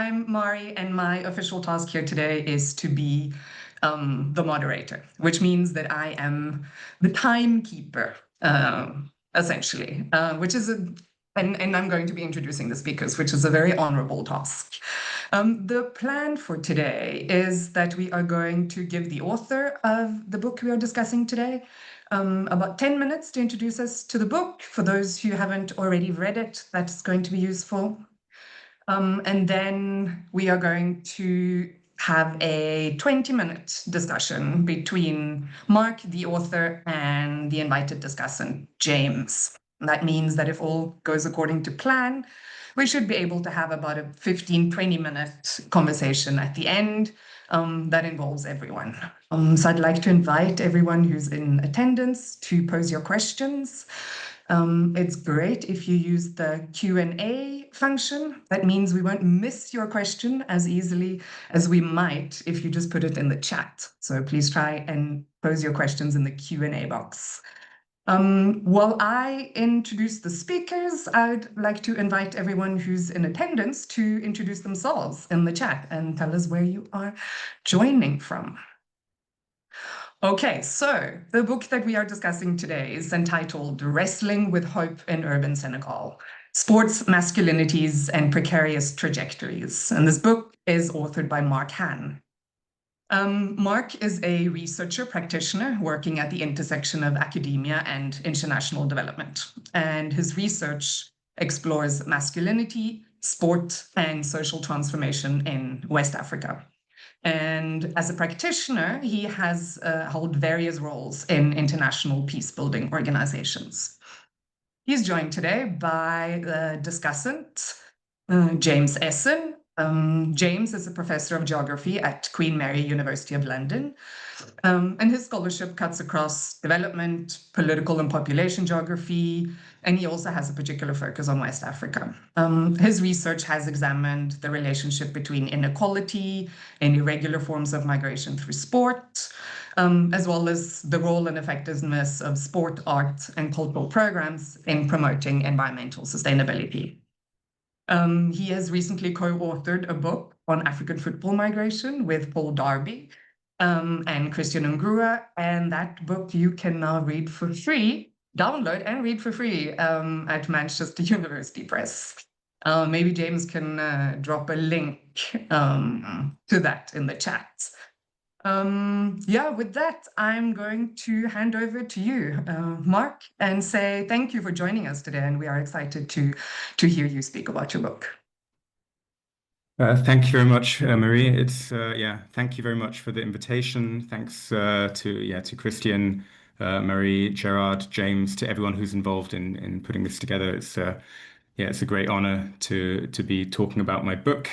I'm Mari, and my official task here today is to be the moderator, which means that I am the timekeeper, essentially, and I'm going to be introducing the speakers, which is a very honorable task. The plan for today is that we are going to give the author of the book we are discussing today about 10 minutes to introduce us to the book. For those who haven't already read it, that's going to be useful. And then we are going to have a 20-minute discussion between Mark, the author, and the invited discussant, James. That means that if all goes according to plan, we should be able to have about a 15-20-minute conversation at the end that involves everyone. So I'd like to invite everyone who's in attendance to pose your questions. It's great if you use the Q&A function. That means we won't miss your question as easily as we might if you just put it in the chat. So please try and pose your questions in the Q&A box. While I introduce the speakers, I'd like to invite everyone who's in attendance to introduce themselves in the chat and tell us where you are joining from. Okay, so the book that we are discussing today is entitled Wrestling with Hope in Urban Senegal, Sports, Masculinities, and Precarious Trajectories. And this book is authored by Mark Hann. Mark is a researcher practitioner working at the intersection of academia and international development. And his research explores masculinity, sport, and social transformation in West Africa. And as a practitioner, he has held various roles in international peace-building organizations. He's joined today by the discussant, James Esson. James is a professor of geography at Queen Mary University of London, and his scholarship cuts across development, political and population geography, and he also has a particular focus on West Africa. His research has examined the relationship between inequality and irregular forms of migration through sport, as well as the role and effectiveness of sport, art, and cultural programs in promoting environmental sustainability. He has recently co-authored a book on African football migration with Paul Darby and Christian Ngruah, and that book you can now read for free, download and read for free at Manchester University Press. Maybe James can drop a link to that in the chat. With that, I'm going to hand over to you, Mark, and say thank you for joining us today, and we are excited to hear you speak about your book. Thank you very much, Marie. Thank you very much for the invitation. Thanks to Christian, Marie, Gerard, James, to everyone who's involved in putting this together. It's a great honor to be talking about my book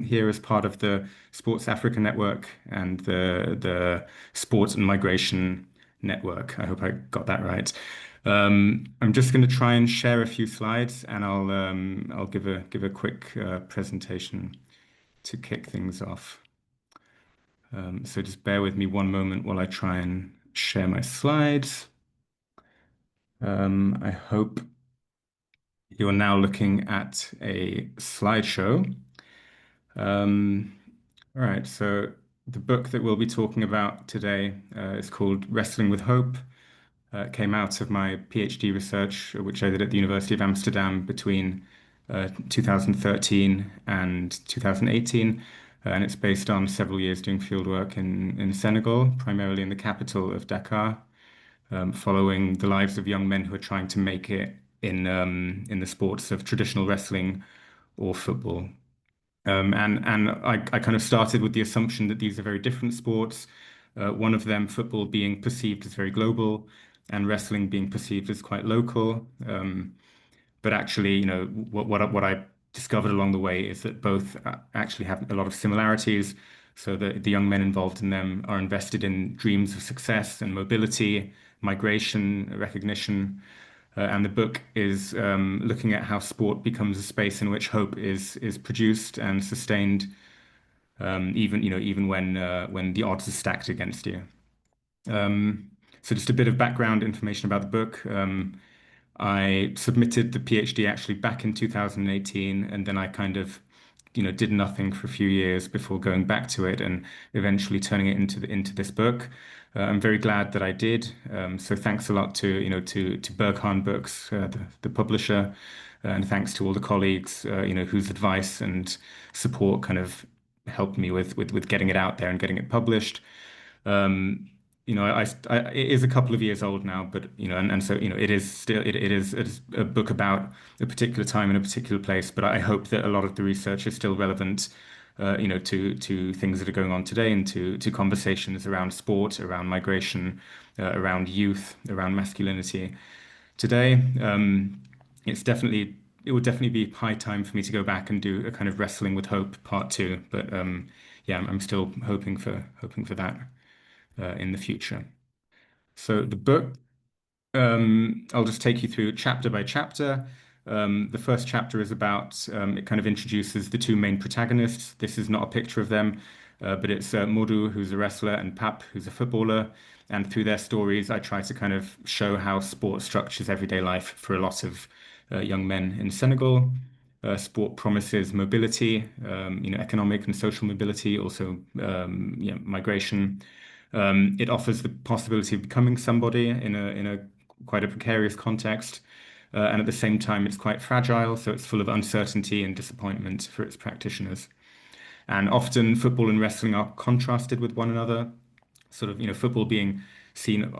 here as part of the Sports Africa Network and the Sports and Migration Network. I hope I got that right. I'm just going to try and share a few slides, and I'll give a quick presentation to kick things off. So just bear with me one moment while I try and share my slides. I hope you're now looking at a slideshow. All right, so the book that we'll be talking about today is called Wrestling with Hope. It came out of my PhD research, which I did at the University of Amsterdam between 2013 and 2018. And it's based on several years doing fieldwork in Senegal, primarily in the capital of Dakar, following the lives of young men who are trying to make it in the sports of traditional wrestling or football. And I kind of started with the assumption that these are very different sports. One of them, football, being perceived as very global, and wrestling being perceived as quite local. But actually, what I discovered along the way is that both actually have a lot of similarities. So the young men involved in them are invested in dreams of success and mobility, migration, recognition. And the book is looking at how sport becomes a space in which hope is produced and sustained, even when the odds are stacked against you. So just a bit of background information about the book. I submitted the PhD actually back in 2018, and then I kind of did nothing for a few years before going back to it and eventually turning it into this book. I'm very glad that I did. So thanks a lot to Berghahn Books, the publisher, and thanks to all the colleagues, whose advice and support kind of helped me with getting it out there and getting it published. Um, it is a couple of years old now, but and so it is a book about a particular time in a particular place. But I hope that a lot of the research is still relevant, to things that are going on today and to conversations around sport, around migration, around youth, around masculinity today. It would definitely be high time for me to go back and do a kind of wrestling with hope part two. But yeah, I'm still hoping for that in the future. So the book, I'll just take you through chapter by chapter. The first chapter is about, it kind of introduces the two main protagonists. This is not a picture of them, but it's Modu, who's a wrestler, and Pap, who's a footballer. And through their stories, I try to kind of show how sport structures everyday life for a lot of young men in Senegal. Sport promises mobility, economic and social mobility, also migration. It offers the possibility of becoming somebody in a quite a precarious context, and at the same time, it's quite fragile, so it's full of uncertainty and disappointment for its practitioners. And often, football and wrestling are contrasted with one another. Sort of, football being seen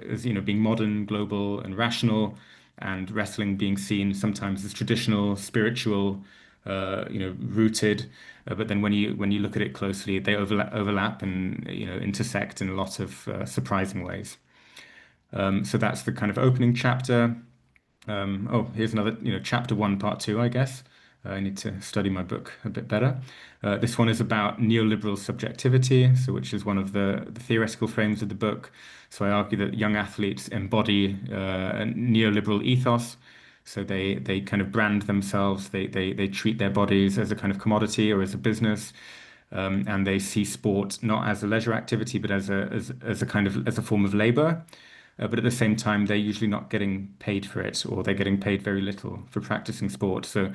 as being modern, global, and rational, and wrestling being seen sometimes as traditional, spiritual, rooted. But then when you look at it closely, they overlap and intersect in a lot of surprising ways. So that's the kind of opening chapter. Oh, here's another, chapter one, part two, I guess. I need to study my book a bit better. This one is about neoliberal subjectivity, so which is one of the theoretical frames of the book. So I argue that young athletes embody a neoliberal ethos. So they kind of brand themselves. They treat their bodies as a kind of commodity or as a business, and they see sport not as a leisure activity, but as a kind of as a form of labor. But at the same time, they're usually not getting paid for it, or they're getting paid very little for practicing sport. So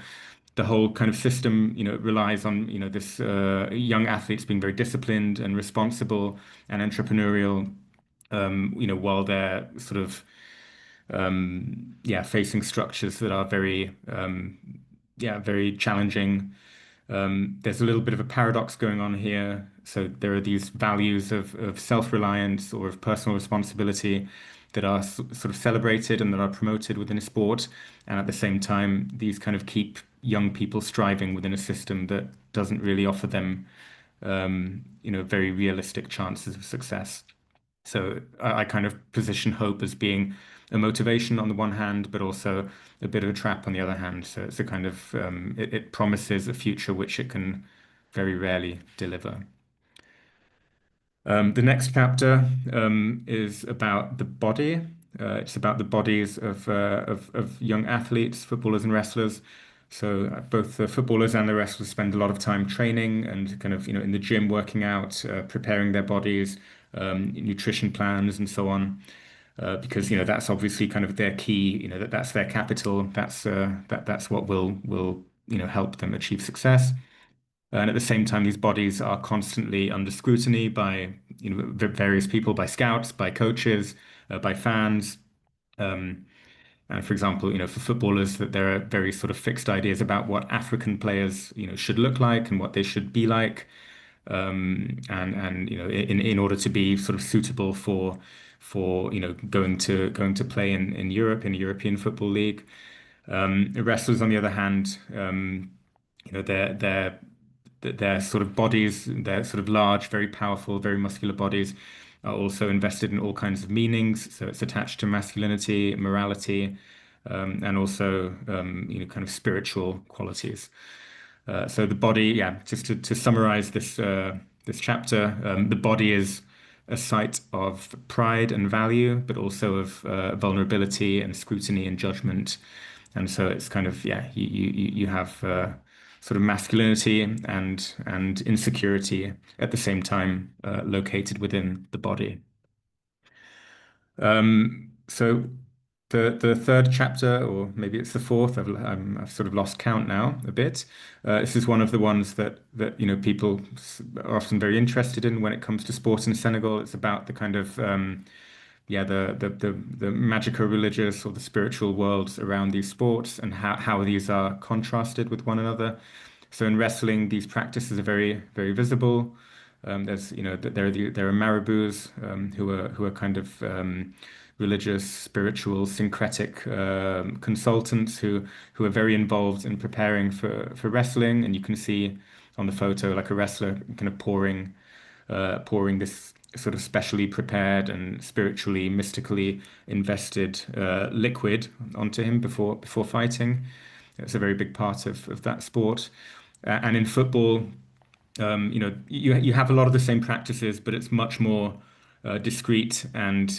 the whole kind of system, relies on, this young athletes being very disciplined and responsible and entrepreneurial, while they're sort of, facing structures that are very challenging. There's a little bit of a paradox going on here. So there are these values of self-reliance or of personal responsibility that are sort of celebrated and that are promoted within a sport. And at the same time, these kind of keep young people striving within a system that doesn't really offer them, very realistic chances of success. So I kind of position hope as being a motivation on the one hand, but also a bit of a trap on the other hand. So it's a kind of it promises a future which it can very rarely deliver. The next chapter is about the body. It's about the bodies of young athletes, footballers and wrestlers. So both the footballers and the wrestlers spend a lot of time training and kind of in the gym working out, preparing their bodies, nutrition plans and so on. Because that's obviously kind of their key. That's their capital. That's what will help them achieve success. And at the same time, these bodies are constantly under scrutiny by various people, by scouts, by coaches, by fans. Um, and for example, for footballers, that there are very sort of fixed ideas about what African players, should look like and what they should be like. And in order to be sort of suitable for going to play in Europe in a European Football League. Wrestlers, on the other hand, you know, their their their sort of bodies, their sort of large, very powerful, very muscular bodies are also invested in all kinds of meanings. So it's attached to masculinity, morality, and also kind of spiritual qualities. So the body, yeah, just to summarize this chapter, the body is a site of pride and value, but also of vulnerability and scrutiny and judgment. And so it's kind of, yeah, you have sort of masculinity and insecurity at the same time located within the body. So the third chapter, or maybe it's the fourth. I've sort of lost count now a bit. This is one of the ones that people are often very interested in when it comes to sport in Senegal. It's about the kind of yeah the magico-religious or the spiritual worlds around these sports and how these are contrasted with one another. So in wrestling, these practices are very visible. There's there are marabouts who are kind of religious, spiritual, syncretic consultants who are very involved in preparing for wrestling, and you can see on the photo like a wrestler kind of pouring this sort of specially prepared and spiritually, mystically invested liquid onto him before fighting. It's a very big part of that sport. And in football, you have a lot of the same practices, but it's much more discreet, and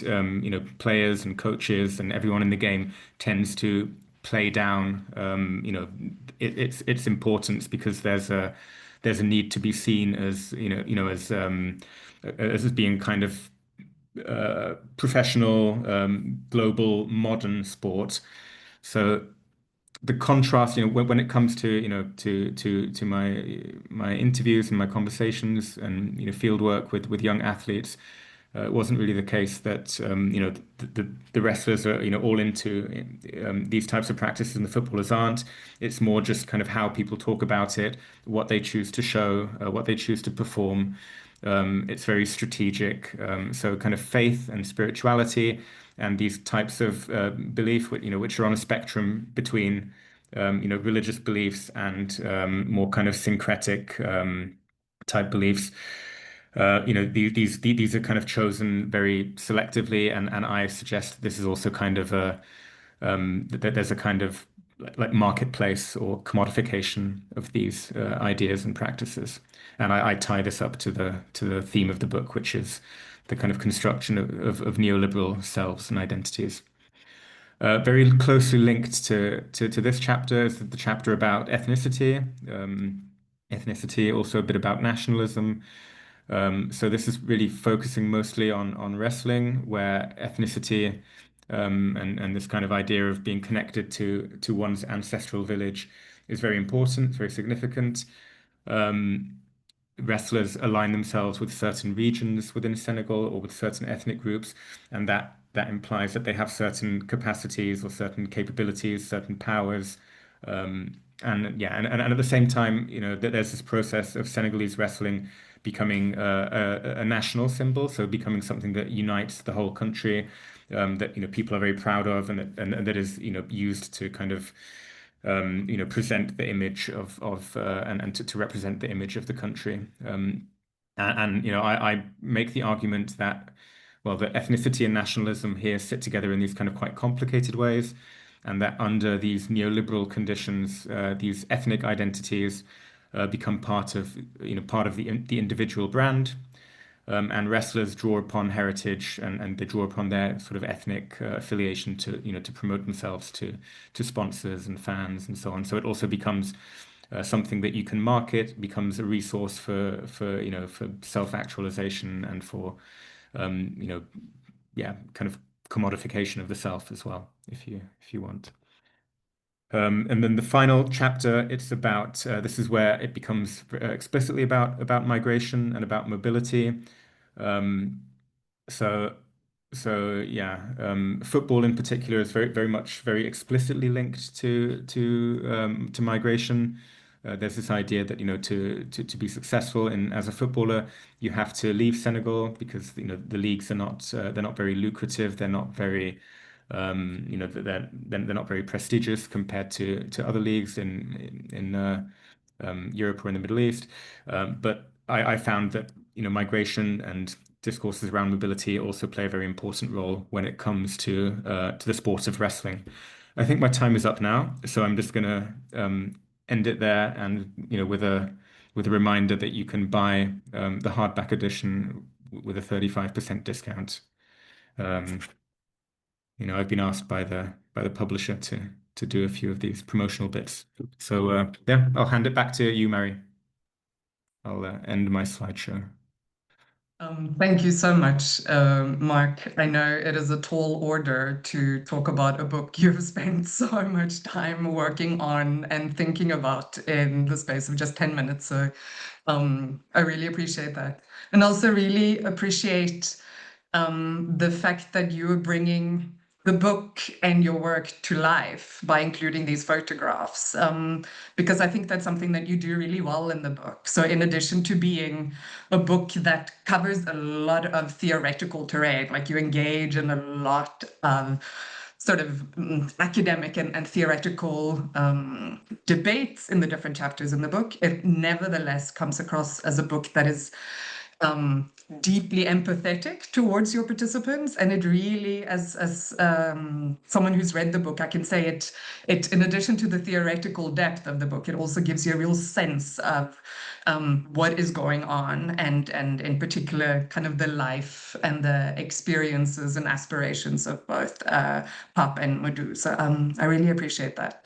players and coaches and everyone in the game tends to play down its importance because there's a need to be seen as as being kind of professional, global, modern sport. So the contrast, when it comes to, to my interviews and my conversations and, field work with young athletes, it wasn't really the case that, the wrestlers are, all into these types of practices and the footballers aren't. It's more just kind of how people talk about it, what they choose to show, what they choose to perform. It's very strategic. So kind of faith and spirituality and these types of belief, which are on a spectrum between, religious beliefs and more kind of syncretic type beliefs. These are kind of chosen very selectively, and I suggest this is also kind of that there's a kind of like marketplace or commodification of these ideas and practices. And I tie this up to the theme of the book, which is the kind of construction of neoliberal selves and identities. Very closely linked to this chapter is the chapter about ethnicity. Ethnicity, also a bit about nationalism. So this is really focusing mostly on wrestling, where ethnicity and this kind of idea of being connected to one's ancestral village is very important, very significant. Wrestlers align themselves with certain regions within Senegal or with certain ethnic groups, and that implies that they have certain capacities or certain capabilities, certain powers. And yeah, and at the same time, that there's this process of Senegalese wrestling becoming a national symbol, so becoming something that unites the whole country, that people are very proud of, and that is used to kind of present the image of and to represent the image of the country. I make the argument that, well, the ethnicity and nationalism here sit together in these kind of quite complicated ways, and that under these neoliberal conditions, these ethnic identities become part of the individual brand. And wrestlers draw upon heritage, and they draw upon their sort of ethnic affiliation to promote themselves to sponsors and fans and so on. So it also becomes something that you can market, becomes a resource for self-actualization and for yeah, kind of commodification of the self as well, if you want. And then the final chapter, it's about this is where it becomes explicitly about migration and about mobility. Um, so yeah, football in particular is very much very explicitly linked to migration. There's this idea that to be successful in as a footballer, you have to leave Senegal because the leagues are not they're not very lucrative. They're not very they're not very prestigious compared to other leagues in Europe or in the Middle East. But I found that migration and discourses around mobility also play a very important role when it comes to the sport of wrestling. I think my time is up now, so I'm just gonna end it there, and with a reminder that you can buy the hardback edition with a 35% discount. Um, I've been asked by the publisher to do a few of these promotional bits. So yeah, I'll hand it back to you, Mary. I'll end my slideshow. Thank you so much, Mark. I know it is a tall order to talk about a book you've spent so much time working on and thinking about in the space of just 10 minutes. So I really appreciate that. And also really appreciate the fact that you are bringing the book and your work to life by including these photographs, because I think that's something that you do really well in the book. So in addition to being a book that covers a lot of theoretical terrain, like you engage in a lot of sort of academic and theoretical debates in the different chapters in the book, it nevertheless comes across as a book that is deeply empathetic towards your participants, and it really, as someone who's read the book, I can say it in addition to the theoretical depth of the book, it also gives you a real sense of what is going on, and in particular, kind of the life and the experiences and aspirations of both Pap and Madhu. So I really appreciate that.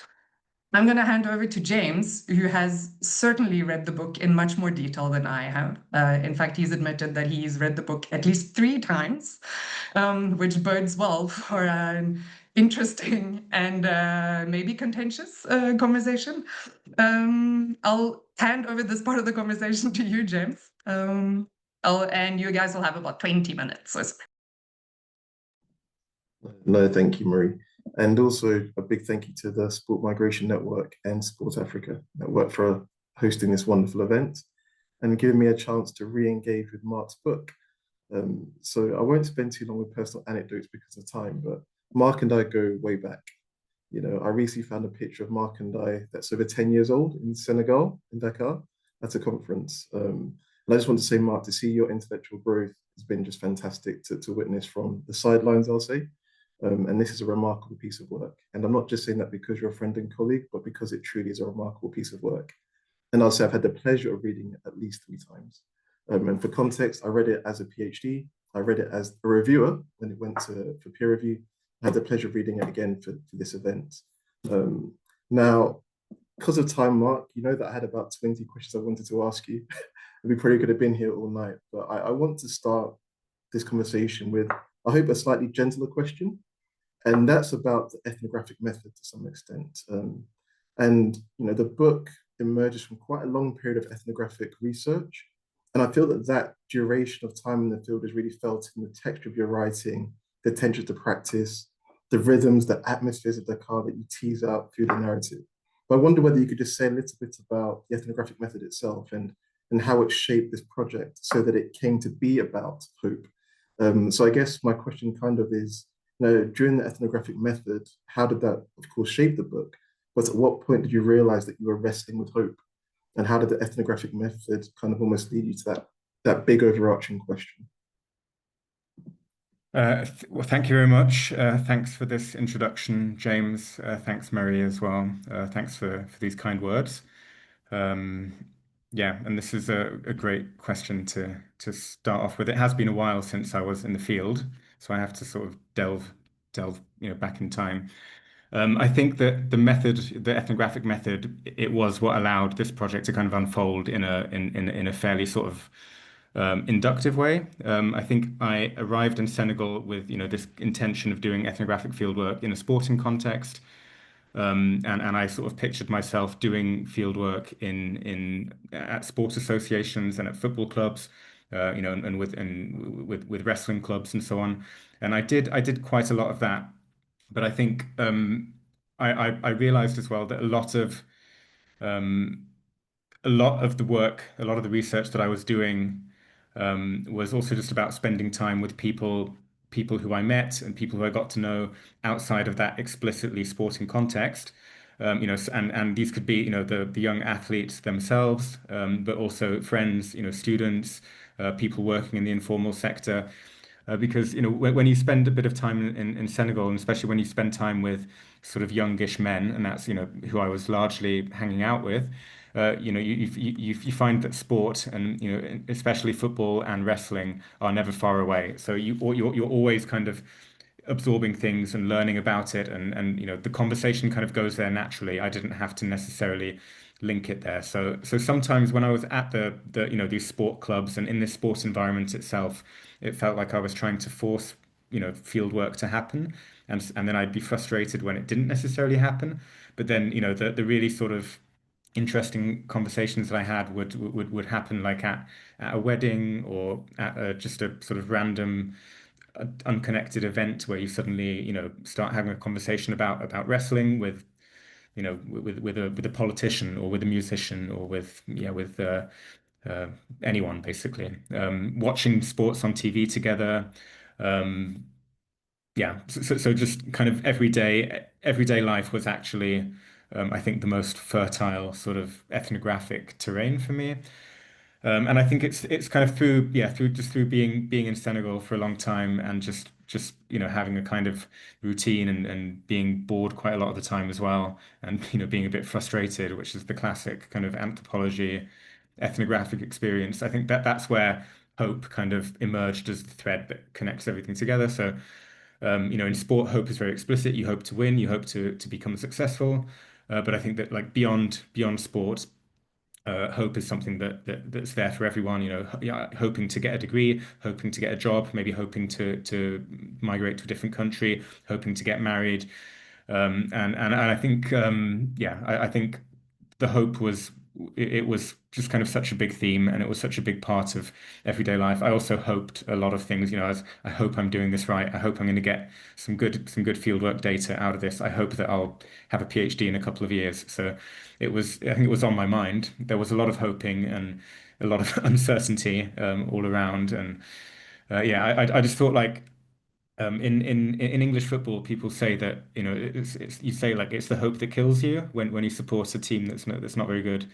I'm going to hand over to James, who has certainly read the book in much more detail than I have. In fact, he's admitted that he's read the book at least 3 times, which bodes well for an interesting and maybe contentious conversation. I'll hand over this part of the conversation to you, James. And you guys will have about 20 minutes. So. No, thank you, Marie. And also a big thank you to the Sport Migration Network and Sport Africa Network for hosting this wonderful event and giving me a chance to re-engage with Mark's book. So I won't spend too long with personal anecdotes because of time, but Mark and I go way back. You know, I recently found a picture of Mark and I that's over 10 years old in Senegal, in Dakar, at a conference. And I just want to say, Mark, to see your intellectual growth has been just fantastic to witness from the sidelines, I'll say. And this is a remarkable piece of work. And I'm not just saying that because you're a friend and colleague, but because it truly is a remarkable piece of work. And I'll say I've had the pleasure of reading it at least 3 times. And for context, I read it as a PhD. I read it as a reviewer when it went for peer review. I had the pleasure of reading it again for this event. Now, because of time, Mark, you know that I had about 20 questions I wanted to ask you. We probably could have been here all night, but I want to start this conversation with, I hope, a slightly gentler question. And that's about the ethnographic method to some extent. And you know, the book emerges from quite a long period of ethnographic research. And I feel that that duration of time in the field is really felt in the texture of your writing, the attention to practice, the rhythms, the atmospheres of Dakar that you tease out through the narrative. But I wonder whether you could just say a little bit about the ethnographic method itself and how it shaped this project so that it came to be about hope. So I guess my question kind of is, you know, during the ethnographic method, how did that, of course, shape the book? But at what point did you realize that you were wrestling with hope? And how did the ethnographic method kind of almost lead you to that big overarching question? Well, thank you very much. Thanks for this introduction, James. Thanks, Mary, as well. Thanks for these kind words. Yeah, and this is a great question to start off with. It has been a while since I was in the field, so I have to sort of delve back in time. I think that the method, the ethnographic method, it was what allowed this project to kind of unfold in a fairly sort of inductive way. I think I arrived in Senegal with this intention of doing ethnographic fieldwork in a sporting context. And I sort of pictured myself doing fieldwork at sports associations and at football clubs, and with wrestling clubs and so on. And I did quite a lot of that. But I think I realized as well that um, a lot of the work, a lot of the research that I was doing was also just about spending time with people who I met and people who I got to know outside of that explicitly sporting context. And these could be, the young athletes themselves, but also friends, students, people working in the informal sector. Because when you spend a bit of time in Senegal, and especially when you spend time with sort of youngish men, and that's who I was largely hanging out with, you find that sport and especially football and wrestling are never far away. So you're always kind of absorbing things and learning about it, and the conversation kind of goes there naturally. I didn't have to necessarily link it there. So sometimes when I was at the these sport clubs and in this sports environment itself, it felt like I was trying to force field work to happen, and then I'd be frustrated when it didn't necessarily happen. But then the really sort of interesting conversations that I had would happen like at a wedding or at just a sort of random unconnected event where you suddenly start having a conversation about wrestling with with a politician or with a musician or with anyone basically. Watching sports on TV together. Um, yeah, so just kind of everyday life was actually, I think, the most fertile sort of ethnographic terrain for me. And I think it's kind of through being in Senegal for a long time and just having a kind of routine and being bored quite a lot of the time as well, and being a bit frustrated, which is the classic kind of anthropology ethnographic experience. I think that's where hope kind of emerged as the thread that connects everything together. So in sport, hope is very explicit. You hope to win, you hope to become successful. But I think that like beyond sport, hope is something that's there for everyone. Yeah, hoping to get a degree, hoping to get a job, maybe hoping to migrate to a different country, hoping to get married. And I think I think the hope it was just kind of such a big theme, and it was such a big part of everyday life. I also hoped a lot of things, as I hope I'm doing this right. I hope I'm going to get some good fieldwork data out of this. I hope that I'll have a PhD in a couple of years. So I think it was on my mind. There was a lot of hoping and a lot of uncertainty all around. And yeah, I just thought like in English football, people say that it's you say like it's the hope that kills you when you support a team that's not very good.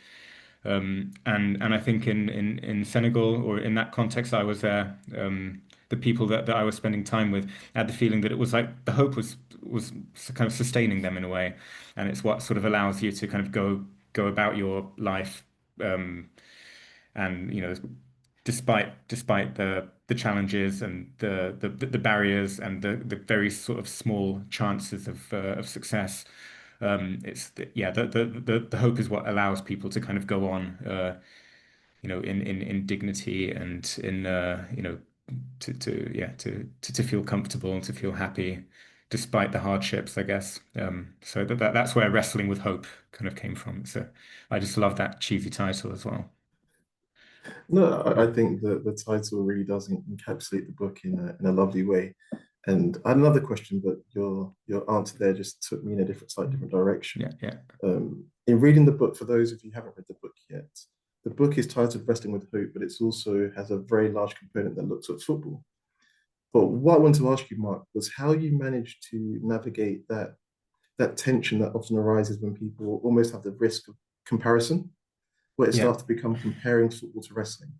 And I think in Senegal or in that context, I was there. The people that I was spending time with had the feeling that it was like the hope was kind of sustaining them in a way, and it's what sort of allows you to kind of go about your life. And despite the challenges and the barriers and the very sort of small chances of success, the hope is what allows people to kind of go on, in dignity and in to feel comfortable and to feel happy despite the hardships, I guess. So that's where wrestling with hope kind of came from. So I just love that cheesy title as well. No, I think the title really does encapsulate the book in a lovely way. And I had another question, but your answer there just took me in a slightly different direction. Yeah, yeah. In reading the book, for those of you who haven't read the book yet, the book is titled Wrestling with Hope, but it's also has a very large component that looks at football. But what I want to ask you, Mark, was how you managed to navigate that tension that often arises when people almost have the risk of comparison, where it Yeah. starts to become comparing football to wrestling.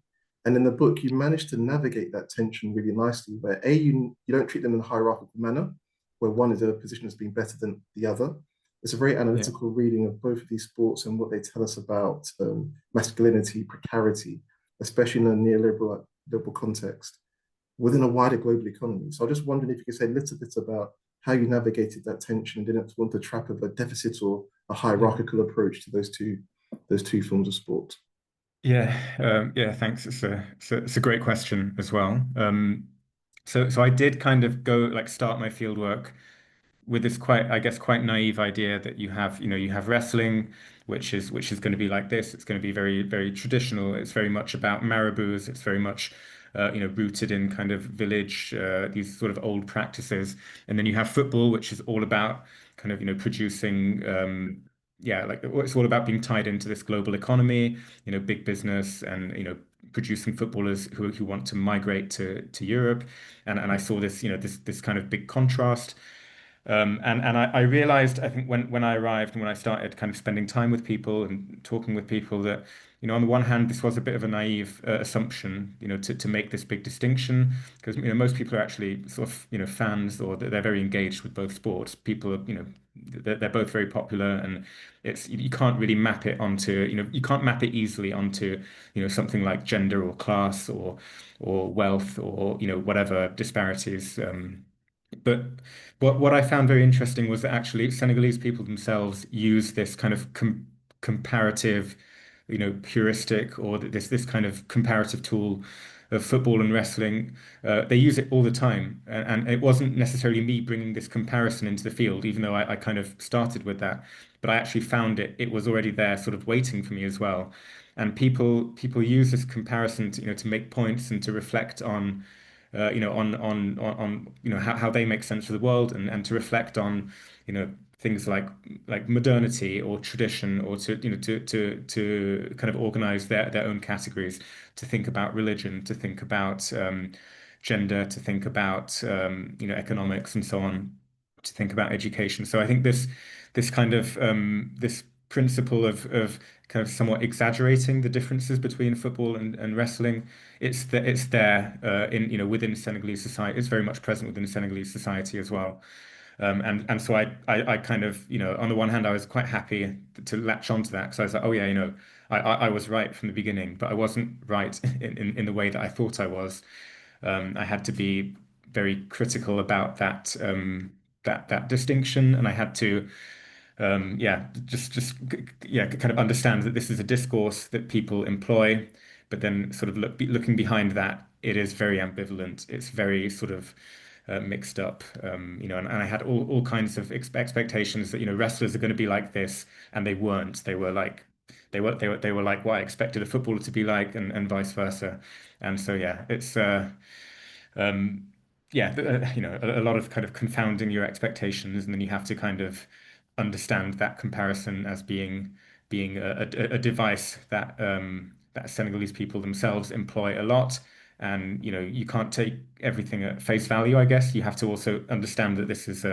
And in the book, you manage to navigate that tension really nicely, where you don't treat them in a hierarchical manner, where one is in a position as being better than the other. It's a very Yeah. analytical reading of both of these sports and what they tell us about masculinity, precarity, especially in a neoliberal liberal context within a wider global economy. So I'm just wondering if you could say a little bit about how you navigated that tension and didn't want the trap of a deficit or a Yeah. hierarchical approach to those two forms of sport. Yeah, thanks. It's a great question as well. So I did kind of go like start my field work with this I guess, quite naive idea that you have wrestling, which is going to be like this. It's going to be very, very traditional. It's very much about marabouts. It's very much, rooted in kind of village, these sort of old practices. And then you have football, which is all about kind of, producing, like it's all about being tied into this global economy, big business and, producing footballers who want to migrate to Europe. And I saw this, this kind of big contrast. And I realized, I think when I arrived and when I started kind of spending time with people and talking with people that, on the one hand, this was a bit of a naive assumption, to make this big distinction because, most people are actually sort of, fans or they're very engaged with both sports. People are, they're both very popular and you can't really map it onto, you can't map it easily onto, something like gender or class or wealth or, whatever disparities. But what I found very interesting was that actually Senegalese people themselves use this kind of comparative, heuristic, or this kind of comparative tool of football and wrestling. They use it all the time, and it wasn't necessarily me bringing this comparison into the field, even though I kind of started with that. But I actually found it was already there, sort of waiting for me as well. And people use this comparison to to make points and to reflect on how they make sense of the world, and to reflect on things like modernity or tradition, or to kind of organize their own categories, to think about religion, to think about gender, to think about economics and so on, to think about education. So I think this kind of this principle of kind of somewhat exaggerating the differences between football and wrestling, it's there in within Senegalese society. It's very much present within Senegalese society as well. And so I kind of, on the one hand, I was quite happy to latch onto that, because I was like, oh yeah, I was right from the beginning, but I wasn't right in the way that I thought I was. I had to be very critical about that distinction, and I had to kind of understand that this is a discourse that people employ, but then sort of looking behind that, it is very ambivalent. It's very sort of mixed up, and I had all kinds of expectations that wrestlers are going to be like this, and they weren't. They were like they were like what I expected a footballer to be like, and vice versa. And so yeah, it's um, a lot of kind of confounding your expectations, and then you have to kind of understand that comparison as being a device that Senegalese people themselves employ a lot. And you can't take everything at face value, I guess. You have to also understand that this is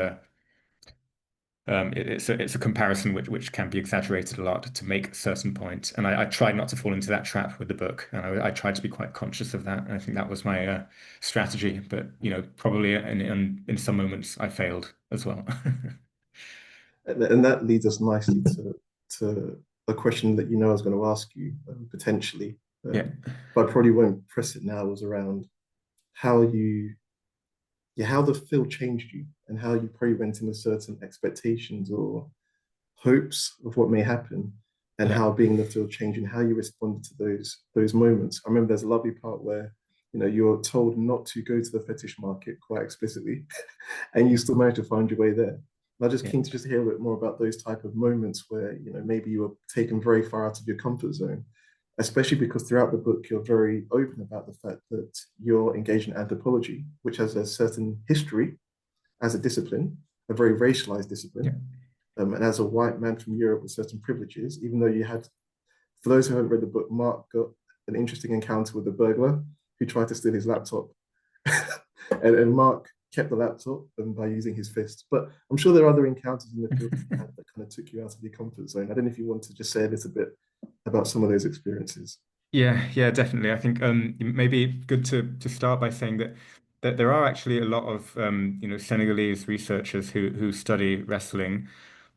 it's a comparison which can be exaggerated a lot to make a certain point. And I tried not to fall into that trap with the book, and I tried to be quite conscious of that. And I think that was my strategy. But probably in some moments I failed as well. And that leads us nicely to a question that I was going to ask you, potentially, Yeah. but I probably won't press it now. Was around how how the field changed you, and how you probably went in with certain expectations or hopes of what may happen, and Yeah. how being in the field changed, and how you responded to those moments. I remember there's a lovely part where you're told not to go to the fetish market quite explicitly, and you still manage to find your way there. I'm just Yeah. keen to just hear a bit more about those type of moments where maybe you were taken very far out of your comfort zone, especially because throughout the book you're very open about the fact that you're engaged in anthropology, which has a certain history as a discipline, a very racialized Yeah. discipline, and as a white man from Europe with certain privileges. Even though you had, for those who haven't read the book, Mark got an interesting encounter with a burglar who tried to steal his laptop, and Mark kept the laptop by using his fist. But I'm sure there are other encounters in the field that kind of took you out of your comfort zone. I don't know if you want to just say a little bit about some of those experiences. Yeah, definitely. I think maybe good to start by saying that there are actually a lot of Senegalese researchers who study wrestling.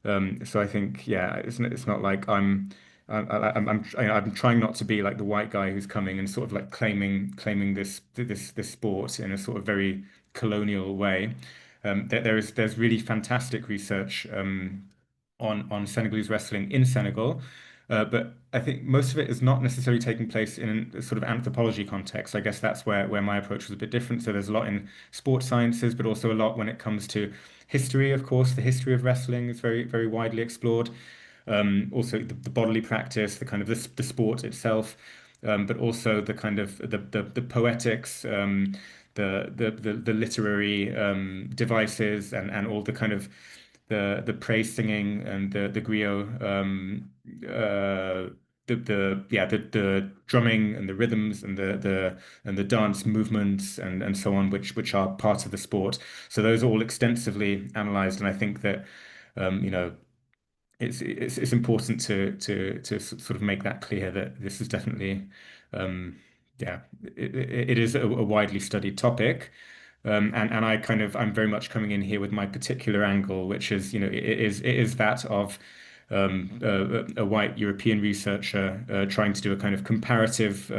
So I think yeah, it's not like I'm trying not to be like the white guy who's coming and sort of like claiming this sport in a sort of very colonial way. There's really fantastic research on Senegalese wrestling in Senegal. But I think most of it is not necessarily taking place in a sort of anthropology context. I guess that's where my approach was a bit different. So there's a lot in sports sciences, but also a lot when it comes to history, of course. The history of wrestling is very widely explored. Also the bodily practice, the kind of the sport itself, but also the kind of the poetics, the literary devices, and all the kind of the praise singing and the griot, the drumming and the rhythms and the dance movements and so on, which are part of the sport. So those are all extensively analyzed, and I think that um, you know it's important to sort of make that clear that this is definitely um, yeah it is a widely studied topic. And I'm very much coming in here with my particular angle, which is, it is that of a white European researcher trying to do a kind of comparative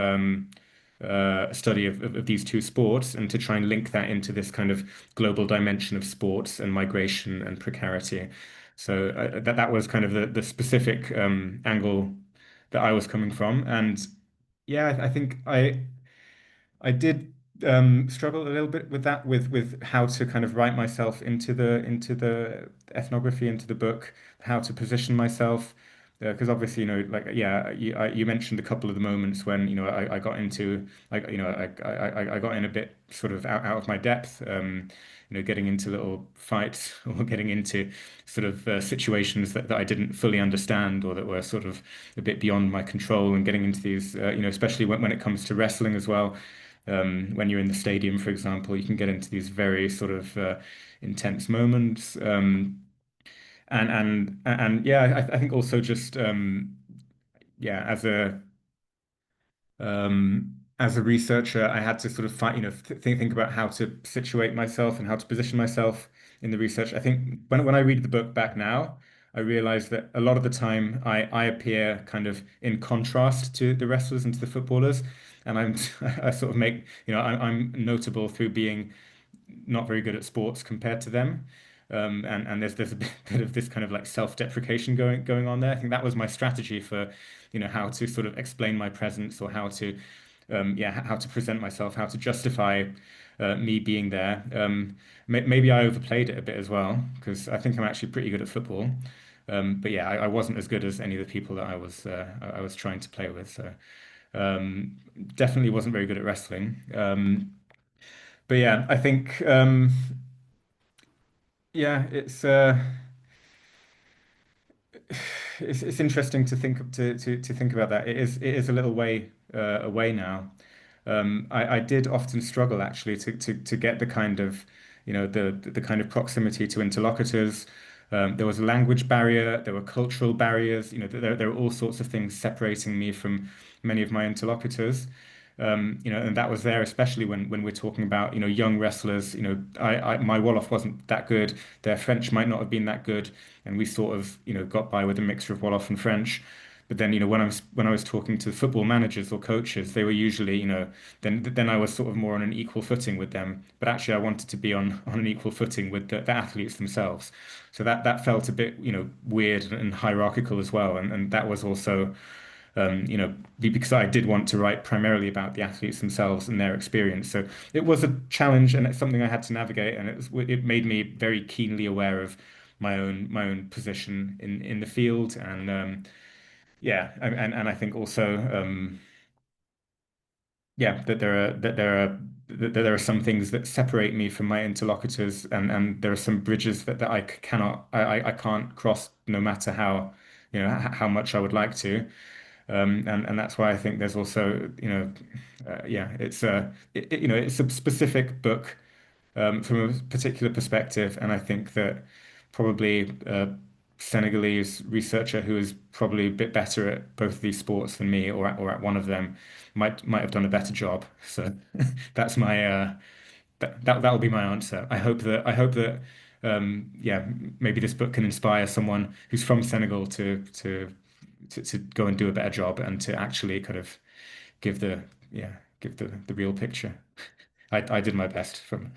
study of these two sports, and to try and link that into this kind of global dimension of sports and migration and precarity. So that was kind of the specific angle that I was coming from. And yeah, I think I did struggle a little bit with that, with how to kind of write myself into the ethnography, into the book, how to position myself. Because obviously, like, yeah, you mentioned a couple of the moments when, I got into, like, I got in a bit sort of out of my depth, getting into little fights or getting into sort of situations that I didn't fully understand or that were sort of a bit beyond my control, and getting into these, especially when it comes to wrestling as well. When you're in the stadium, for example, you can get into these very sort of intense moments. And yeah, I think also just yeah, as a researcher, I had to sort of find, think about how to situate myself and how to position myself in the research. I think when I read the book back now, I realize that a lot of the time I appear kind of in contrast to the wrestlers and to the footballers, and I sort of make, I'm notable through being not very good at sports compared to them. And there's a bit of this kind of like self-deprecation going on there. I think that was my strategy for, how to sort of explain my presence, or how to, yeah, how to present myself, how to justify me being there. Maybe I overplayed it a bit as well, because I think I'm actually pretty good at football. But yeah, I wasn't as good as any of the people that I was trying to play with. So definitely wasn't very good at wrestling. But yeah, I think yeah, it's interesting to think about that. It is a little way away now. I did often struggle actually to get the kind of, the kind of proximity to interlocutors. There was a language barrier, there were cultural barriers, there were all sorts of things separating me from many of my interlocutors. And that was there, especially when we're talking about, young wrestlers. My Wolof wasn't that good. Their French might not have been that good, and we sort of, got by with a mixture of Wolof and French. But then, when I was talking to football managers or coaches, they were usually, then I was sort of more on an equal footing with them. But actually, I wanted to be on an equal footing with the athletes themselves. So that felt a bit, weird and hierarchical as well. And that was also, because I did want to write primarily about the athletes themselves and their experience. So it was a challenge, and it's something I had to navigate, and it made me very keenly aware of my own position in the field. And yeah, and I think also, yeah, that there are some things that separate me from my interlocutors, and there are some bridges that I can't cross, no matter how, how much I would like to. And that's why I think there's also, yeah, it's a specific book from a particular perspective, and I think that probably a Senegalese researcher who is probably a bit better at both of these sports than me, or at one of them, might have done a better job. So that's my that'll be my answer. I hope that yeah, maybe this book can inspire someone who's from Senegal to go and do a better job, and to actually kind of give the yeah give the real picture. I did my best from.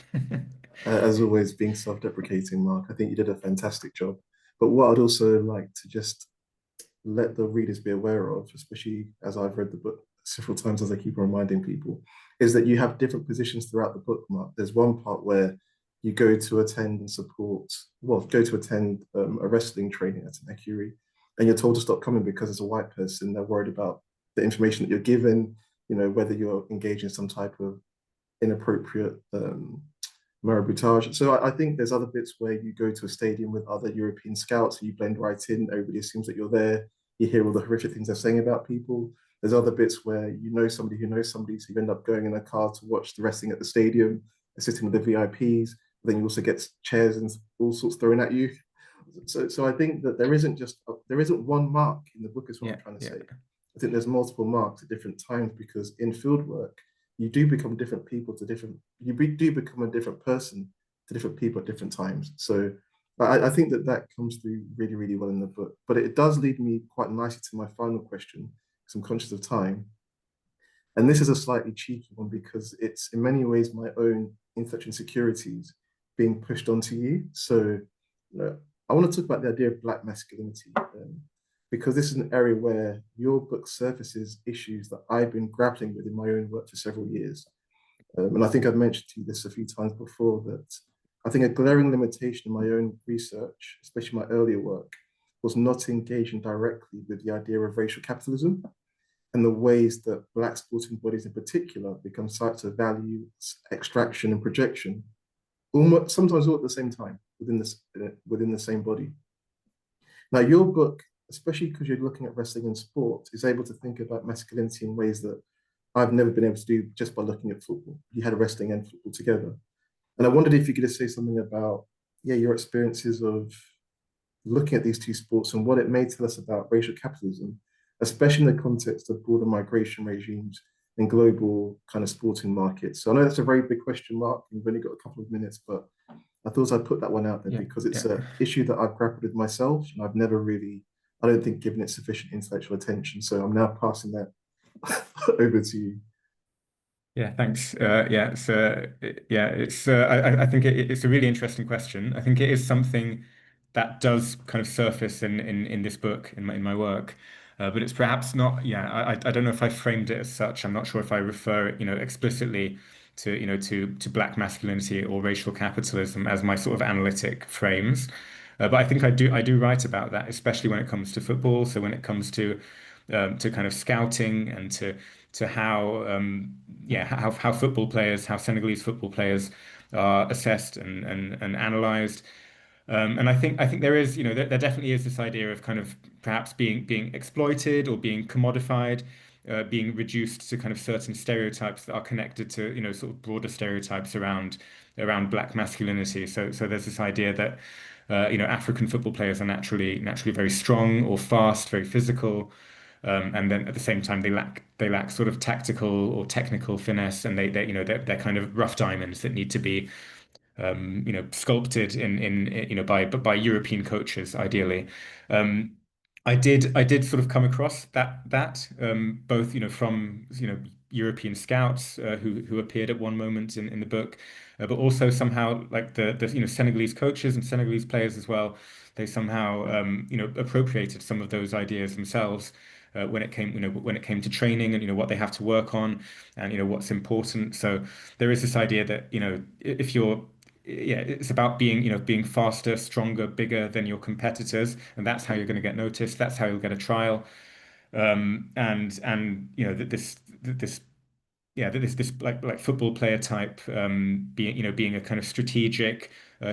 As always, being self-deprecating, Mark, I think you did a fantastic job. But what I'd also like to just let the readers be aware of, especially as I've read the book several times, as I keep reminding people, is that you have different positions throughout the book, Mark. There's one part where you go to attend and support, well, go to attend a wrestling training at an Akiri, and you're told to stop coming because as a white person, they're worried about the information that you're given, whether you're engaged in some type of inappropriate maraboutage. So I think there's other bits where you go to a stadium with other European scouts and you blend right in. Everybody assumes that you're there. You hear all the horrific things they're saying about people. There's other bits where you know somebody who knows somebody, so you end up going in a car to watch the wrestling at the stadium, sitting with the VIPs. Then you also get chairs and all sorts thrown at you. So I think that there isn't one mark in the book, is what I'm trying to say. I think there's multiple marks at different times, because in field work, you do become different people to different, do become a different person to different people at different times. So I think that comes through really, really well in the book. But it does lead me quite nicely to my final question, because I'm conscious of time. And this is a slightly cheeky one, because it's in many ways my own intellectual insecurities being pushed onto you. So I want to talk about the idea of Black masculinity, because this is an area where your book surfaces issues that I've been grappling with in my own work for several years. And I think I've mentioned to you this a few times before, that I think a glaring limitation in my own research, especially my earlier work, was not engaging directly with the idea of racial capitalism and the ways that Black sporting bodies in particular become sites of value, extraction, and projection, almost sometimes all at the same time within the same body. Now, your book, especially because you're looking at wrestling and sport, is able to think about masculinity in ways that I've never been able to do just by looking at football. You had wrestling and football together. And I wondered if you could just say something about, yeah, your experiences of looking at these two sports and what it may tell us about racial capitalism, especially in the context of broader migration regimes and global kind of sporting markets. So I know that's a very big question, Mark. We've only got a couple of minutes, but I thought I'd put that one out there because it's an issue that I've grappled with myself, and I've never really, I don't think, given it sufficient intellectual attention. So I'm now passing that over to you. Yeah, thanks. I think it's a really interesting question. I think it is something that does kind of surface in this book, in my work. But it's perhaps not, I don't know if I framed it as such. I'm not sure if I refer it, explicitly to, to Black masculinity or racial capitalism as my sort of analytic frames. But I think I do write about that, especially when it comes to football. So when it comes to kind of scouting and to how football players, how Senegalese football players are assessed and analyzed. And I think there is, there definitely is this idea of kind of perhaps being exploited or being commodified, being reduced to kind of certain stereotypes that are connected to, sort of broader stereotypes around Black masculinity. So there's this idea that African football players are naturally very strong or fast, very physical. And then at the same time, they lack sort of tactical or technical finesse, and they're kind of rough diamonds that need to be sculpted by European coaches, ideally. Um, I did sort of come across that both from European scouts who appeared at one moment in the book, but also somehow like the Senegalese coaches and Senegalese players as well. They somehow appropriated some of those ideas themselves. When it came to training and what they have to work on and what's important. So there is this idea that if you're it's about being faster, stronger, bigger than your competitors, and that's how you're going to get noticed. That's how you'll get a trial. And that this like football player type being a kind of strategic,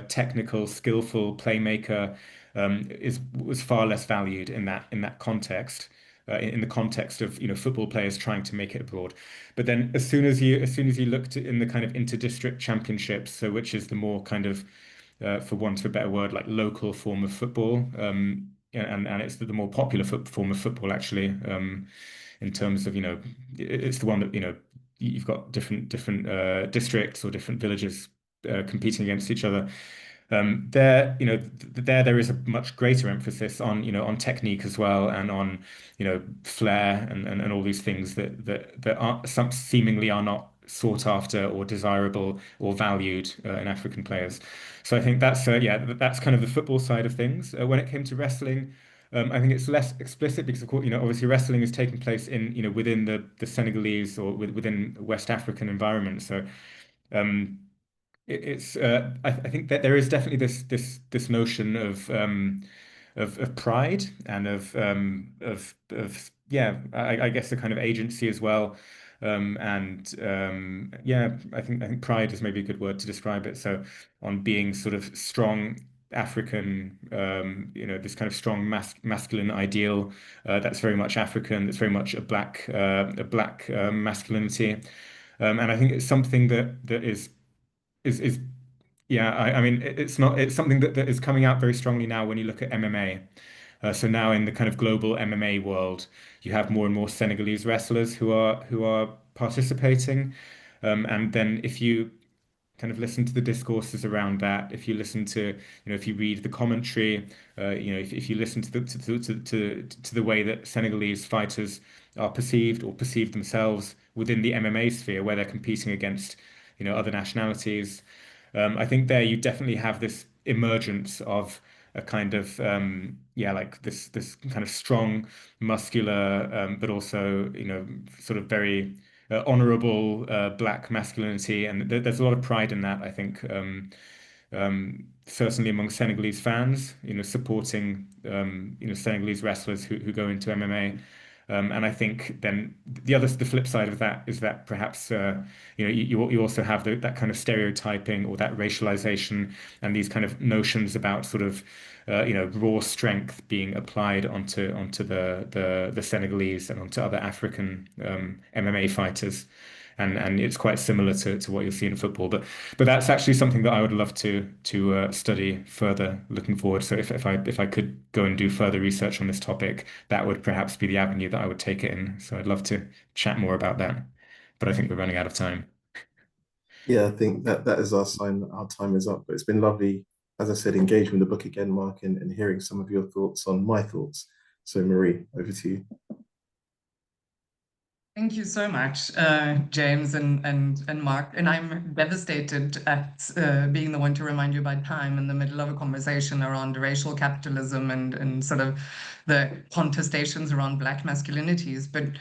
technical, skillful playmaker was far less valued in that context. In the context of football players trying to make it abroad, but then as soon as you looked in the kind of inter-district championships, so which is the more kind of for want of a better word, like local form of football, and it's the more popular form of football actually, in terms of it's the one that you've got different districts or different villages competing against each other. There is a much greater emphasis on technique as well, and on flair and all these things that are some seemingly are not sought after or desirable or valued in African players. So I think that's kind of the football side of things. When it came to wrestling, I think it's less explicit because of course obviously wrestling is taking place in within the Senegalese or within West African environment. So um, I think that there is definitely this notion of pride and I guess a kind of agency as well. I think pride is maybe a good word to describe it. So on being sort of strong African, this kind of strong masculine ideal that's very much African, that's very much a black masculinity. And I think it's something that is yeah, I mean it's something that is coming out very strongly now when you look at MMA. So now in the kind of global MMA world, you have more and more Senegalese wrestlers who are participating. And then if you kind of listen to the discourses around that, if you listen to, if you read the commentary, if you listen to the way that Senegalese fighters are perceived or perceive themselves within the MMA sphere, where they're competing against, other nationalities, I think there you definitely have this emergence of a kind of like this kind of strong, muscular, but also sort of very honorable black masculinity, and there's a lot of pride in that, I think. Certainly among Senegalese fans, supporting Senegalese wrestlers who go into MMA. And I think then the flip side of that is that perhaps you also have that kind of stereotyping or that racialization and these kind of notions about sort of raw strength being applied onto the Senegalese and onto other African MMA fighters. And it's quite similar to what you'll see in football, but that's actually something that I would love to study further looking forward. So if I could go and do further research on this topic, that would perhaps be the avenue that I would take it in. So I'd love to chat more about that, but I think we're running out of time. Yeah, I think that is our sign that our time is up. But it's been lovely, as I said, engaging with the book again, Mark, and hearing some of your thoughts on my thoughts. So Marie, over to you. Thank you so much, James and Mark. And I'm devastated at being the one to remind you about time in the middle of a conversation around racial capitalism and sort of the contestations around Black masculinities. But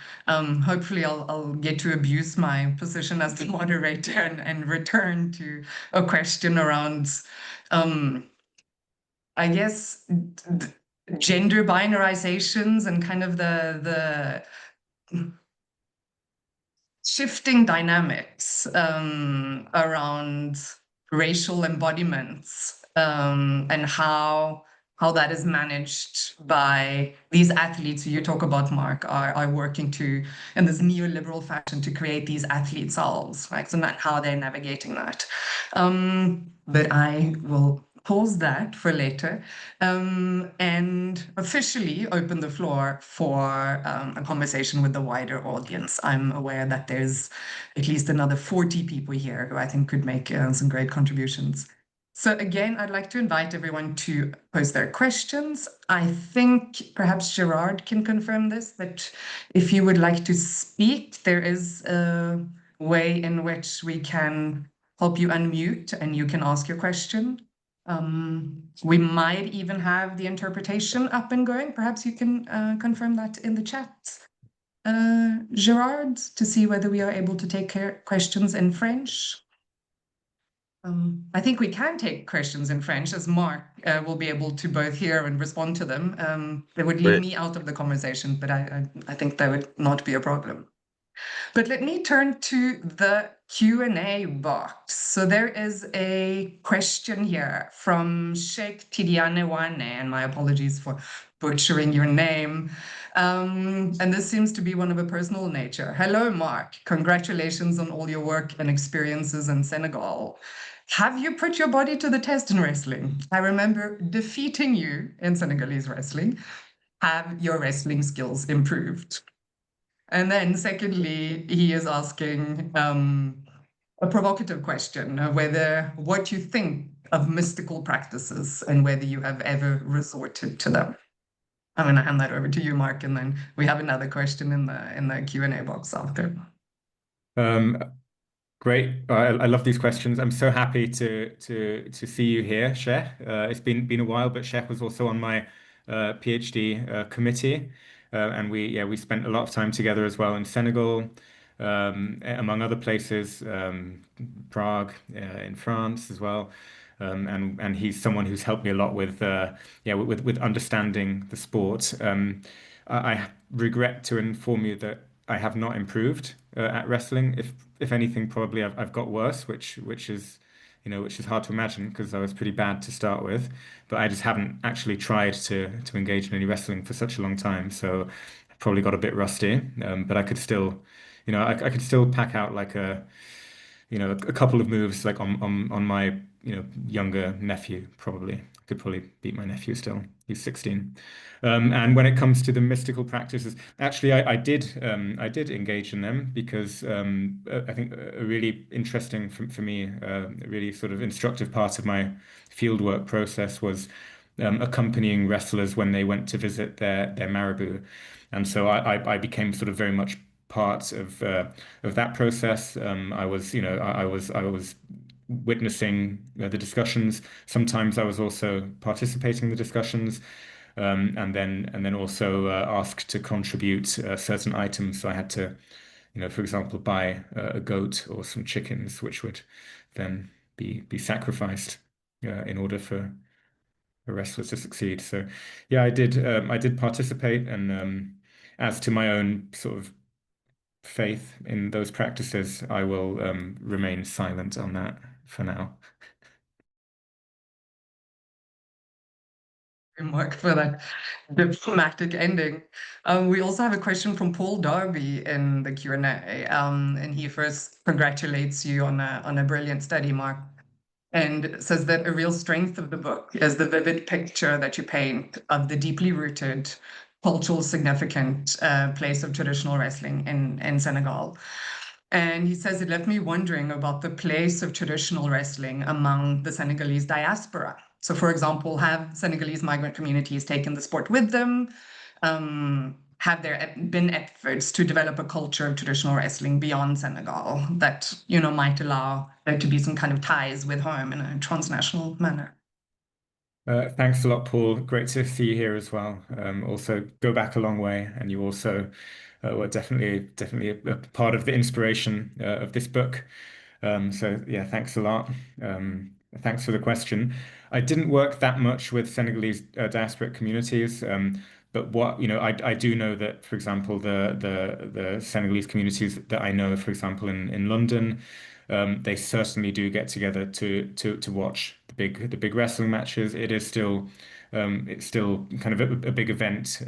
hopefully I'll get to abuse my position as the moderator and return to a question around, I guess, gender binarizations and kind of the shifting dynamics around racial embodiments and how that is managed by these athletes who you talk about, Mark, are working to in this neoliberal fashion to create these athlete selves, right? So not how they're navigating that. But I will pause that for later and officially open the floor for a conversation with the wider audience. I'm aware that there's at least another 40 people here who I think could make some great contributions. So again, I'd like to invite everyone to pose their questions. I think perhaps Gerard can confirm this, that if you would like to speak, there is a way in which we can help you unmute and you can ask your question. We might even have the interpretation up and going. Perhaps you can confirm that in the chat, Gerard, to see whether we are able to take questions in French. I think we can take questions in French, as Mark will be able to both hear and respond to them. They would leave me out of the conversation, but I think that would not be a problem. But let me turn to the Q&A box. So there is a question here from Sheikh Tidiane, and my apologies for butchering your name. And this seems to be one of a personal nature. Hello, Mark. Congratulations on all your work and experiences in Senegal. Have you put your body to the test in wrestling? I remember defeating you in Senegalese wrestling. Have your wrestling skills improved? And then secondly, he is asking a provocative question, whether what you think of mystical practices and whether you have ever resorted to them. I'm going to hand that over to you, Mark, and then we have another question in the Q&A box after. Great. I love these questions. I'm so happy to see you here, Sheikh. It's been a while, but Sheikh was also on my PhD committee, and we spent a lot of time together as well in Senegal, among other places, Prague, in France as well. And he's someone who's helped me a lot with understanding the sport. I regret to inform you that I have not improved at wrestling. If anything, probably I've got worse, which is hard to imagine because I was pretty bad to start with. But I just haven't actually tried to engage in any wrestling for such a long time. So I probably got a bit rusty. But I could still, I could still pack out like a couple of moves like on my younger nephew. Probably I could probably beat my nephew still. He's 16. And when it comes to the mystical practices, actually I did engage in them because I think a really interesting for me, a really sort of instructive part of my fieldwork process was accompanying wrestlers when they went to visit their marabout, and so I became sort of very much part of that process. I was witnessing the discussions. Sometimes I was also participating in the discussions, and then also asked to contribute certain items. So I had to, for example, buy a goat or some chickens, which would then be sacrificed in order for a wrestler to succeed. So yeah, I did participate, and as to my own sort of faith in those practices, I will remain silent on that for now. Mark, for that diplomatic ending. We also have a question from Paul Darby in the Q&A, and he first congratulates you on a brilliant study, Mark, and says that a real strength of the book is the vivid picture that you paint of the deeply rooted, cultural significant place of traditional wrestling in Senegal. And he says it left me wondering about the place of traditional wrestling among the Senegalese diaspora. So, for example, have Senegalese migrant communities taken the sport with them? Have there been efforts to develop a culture of traditional wrestling beyond Senegal that, might allow there to be some kind of ties with home in a transnational manner? Thanks a lot, Paul. Great to see you here as well. Also, go back a long way, and you also were definitely a part of the inspiration of this book. So yeah, thanks a lot. Thanks for the question. I didn't work that much with Senegalese diasporic communities, but I do know that, for example, the Senegalese communities that I know, for example, in London, they certainly do get together to watch the big wrestling matches. It's still kind of a big event.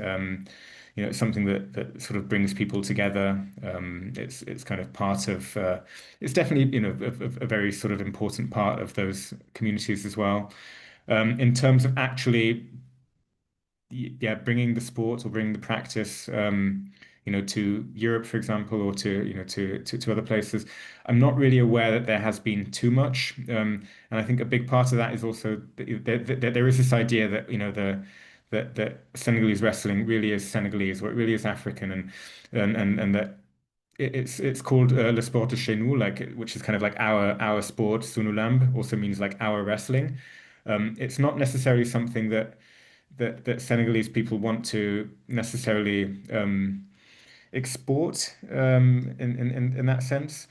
It's something that sort of brings people together. It's kind of part of. It's definitely a very sort of important part of those communities as well. In terms of actually, yeah, bringing the sport or bringing the practice, to Europe, for example, or to other places. I'm not really aware that there has been too much, and I think a big part of that is also that there is this idea that that Senegalese wrestling really is Senegalese, or it really is African, and that it's called le sport de chez nous, which is kind of like our sport. Sunu lamb also means like our wrestling. It's not necessarily something that Senegalese people want to necessarily export in that sense.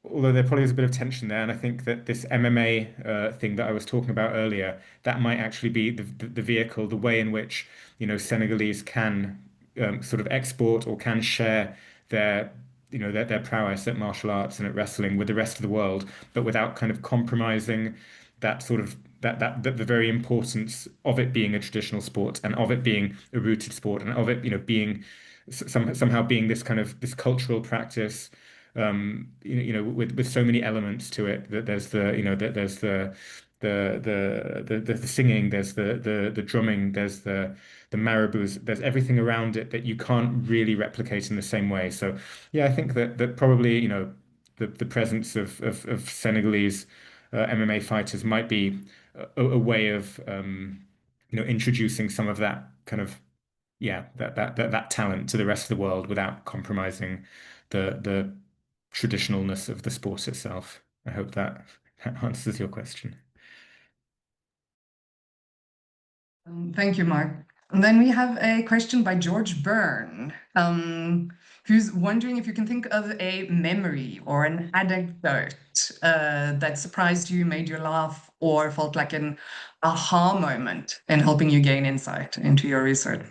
Although there probably is a bit of tension there, and I think that this MMA thing that I was talking about earlier, that might actually be the vehicle, the way in which Senegalese can sort of export or can share their their prowess at martial arts and at wrestling with the rest of the world, but without kind of compromising that sort of the very importance of it being a traditional sport and of it being a rooted sport and of it being somehow being this kind of this cultural practice, with so many elements to it, that there's there's the singing, there's the drumming, there's the marabouts, there's everything around it that you can't really replicate in the same way. So yeah, I think that probably the presence of Senegalese MMA fighters might be a way of introducing some of that kind of, yeah, that talent to the rest of the world without compromising the traditionalness of the sport itself. I hope that answers your question. Thank you, Mark. And then we have a question by George Byrne, who's wondering if you can think of a memory or an anecdote that surprised you, made you laugh, or felt like an aha moment in helping you gain insight into your research.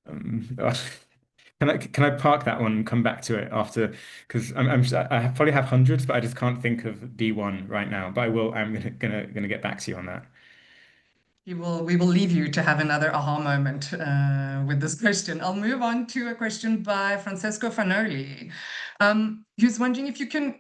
Can I park that one and come back to it after? Because I probably have hundreds, but I just can't think of the one right now. But I will. I'm gonna get back to you on that. We will leave you to have another aha moment with this question. I'll move on to a question by Francesco Fanoli, who's wondering if you can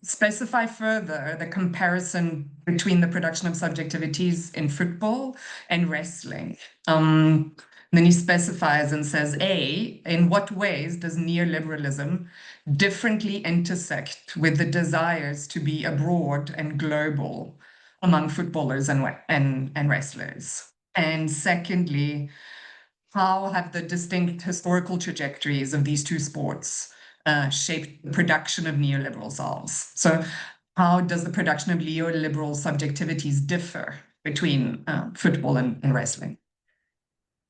specify further the comparison between the production of subjectivities in football and wrestling. Then he specifies and says, A, in what ways does neoliberalism differently intersect with the desires to be abroad and global among footballers and wrestlers? And secondly, how have the distinct historical trajectories of these two sports shaped the production of neoliberal selves. So how does the production of neoliberal subjectivities differ between football and wrestling?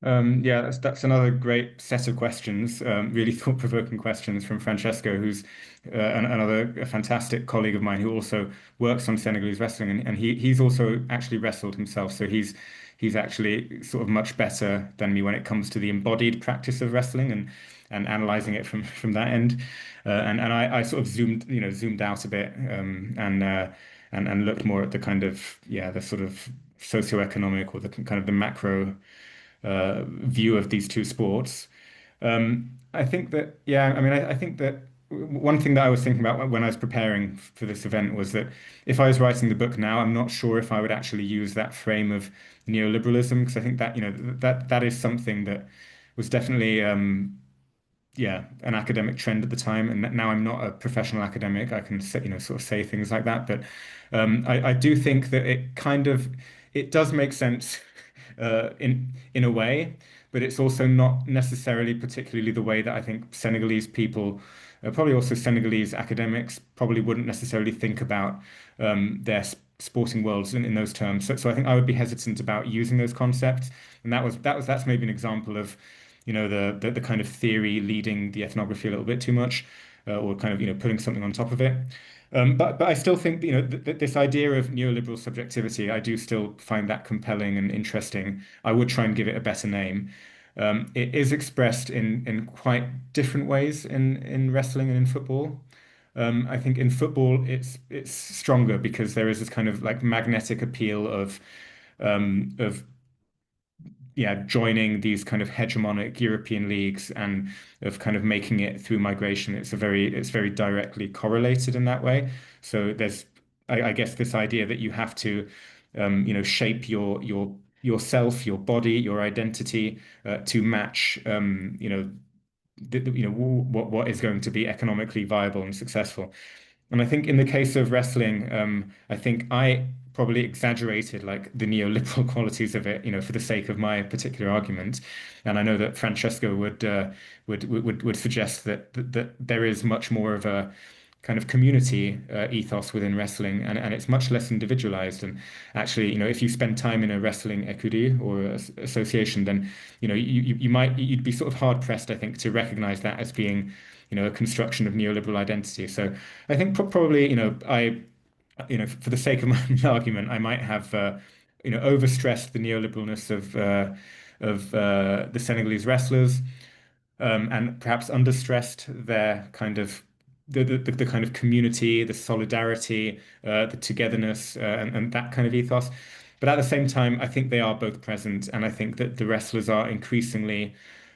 Yeah, that's another great set of questions, really thought-provoking questions from Francesco, who's another fantastic colleague of mine who also works on Senegalese wrestling, and he's also actually wrestled himself, so he's actually sort of much better than me when it comes to the embodied practice of wrestling and analyzing it from that end. And I sort of zoomed out a bit and looked more at the kind of the sort of socioeconomic or the kind of the macro view of these two sports. I think that, I mean, I think that one thing that I was thinking about when I was preparing for this event was that if I was writing the book now, I'm not sure if I would actually use that frame of neoliberalism, because I think that, that is something that was definitely, an academic trend at the time. And now I'm not a professional academic. I can say, sort of say things like that. But I do think that it does make sense in a way, but it's also not necessarily particularly the way that I think Senegalese people, probably also Senegalese academics, probably wouldn't necessarily think about their sporting worlds in those terms. So I think I would be hesitant about using those concepts, and that's maybe an example of the kind of theory leading the ethnography a little bit too much, or kind of putting something on top of it. But I still think this idea of neoliberal subjectivity, I do still find that compelling and interesting. I would try and give it a better name. It is expressed in quite different ways in wrestling and in football. I think in football it's stronger because there is this kind of like magnetic appeal of joining these kind of hegemonic European leagues and of kind of making it through migration. It's very directly correlated in that way. So there's, I guess, this idea that you have to, shape yourself, your body, your identity to match, what is going to be economically viable and successful. And I think in the case of wrestling, I think I probably exaggerated like the neoliberal qualities of it, for the sake of my particular argument. And I know that Francesco would suggest that there is much more of a kind of community ethos within wrestling, and it's much less individualized. And actually, if you spend time in a wrestling écurie or association, then you'd be sort of hard pressed, I think, to recognize that as being a construction of neoliberal identity. So I think probably, for the sake of my argument, I might have, overstressed the neoliberalness of the Senegalese wrestlers, and perhaps understressed their kind of the kind of community, the solidarity, the togetherness, and that kind of ethos. But at the same time, I think they are both present, and I think that the wrestlers are increasingly,